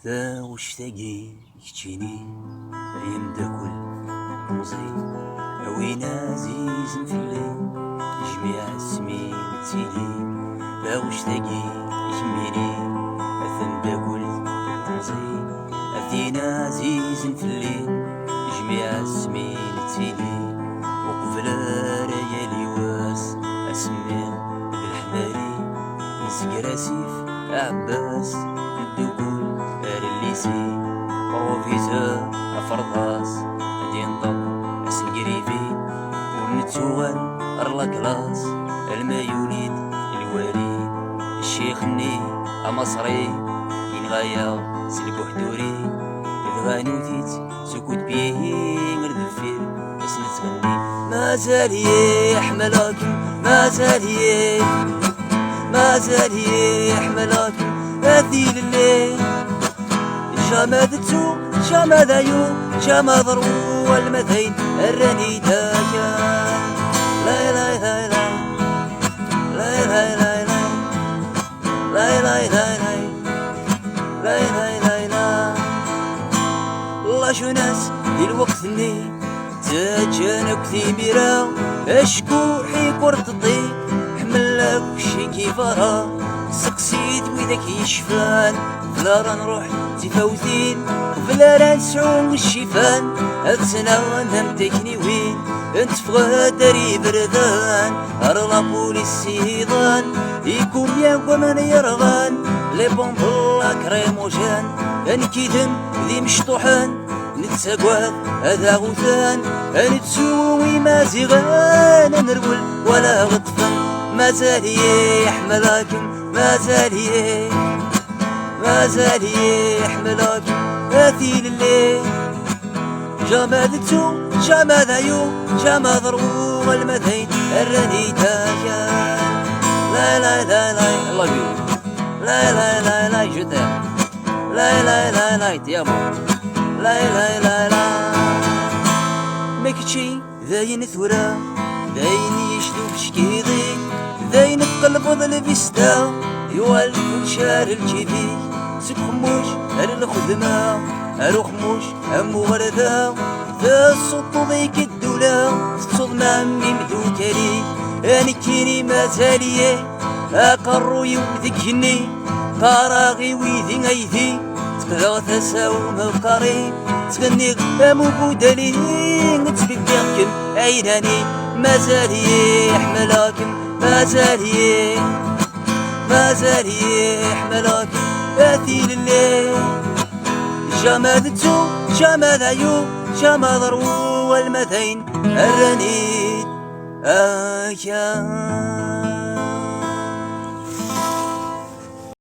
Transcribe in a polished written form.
ذا وشتاقي كتشيني عيم دا كل مزي وين عزيز في الليل جميع سمين تيلي ذا وشتاقي يهميني أثن دا كل مزي أثينا عزيز في الليل جميع سمين تيلي وقبل ريالي واس أسمين بالحماري نسقر سيف عباس الدقول الليسي بروفيزور أفرضاس غادي نضم أسن قريبي ونتوغل أرلا كلاس المايوليد الوالي الشيخني أمصري كين غايا سلبو حدوري الغانوتيت سكوت بيه غير الفيل اسم تغني مازال يحملك مازال يحملك هذي الليل شمادتو شمادايو شمادرو والمذين الراني دايا لا لا لا لا لا لا لا لا لا لا لا لا لا الله شو ناس دي الوقت اللي تاجانك ثميرا اشكو حيك ورططي حملك وشي كيفارا سقسيت ويدك يشفان فلا راه نروح تفوتين فلا راه نسعو الشيفان هالسنة نمتكني وين انت فغادري بردان ارلا بوليس سيضان يكون يا ومن يرغان لي بومبلا كريموجان انكيدن ذي مشطوحان نتساقوات هذا غوثان نتسوي مازيغان نرول ولا غطفان مازال يحملك مازال يحملك مثيل الليل جمادتو جمادايو جمادرو المذين الراني دايا لا لا لا لا الله يو لا لا لا لا جدا لا لا لا لا تيامو لا لا لا لا مكتشي ذاين ثورة ذاين يشدو بشكيضي ذاين تقلب البستا يوال كل شار الجيبي سك خموش هل الخدمة هلو خموش همو غردا ذا الصوت ضيك الدولة تصد مامي مدو كالي انكيني مازالي اقرو يوذكني قراغي ويذي غيذي تكذا تساوم القريب تغني امو بودالي تبقاكم عيناني مازال يحملكم مازال يحملك مثيل الليل جمادتو جمادايو جمادرو والمذين الرنين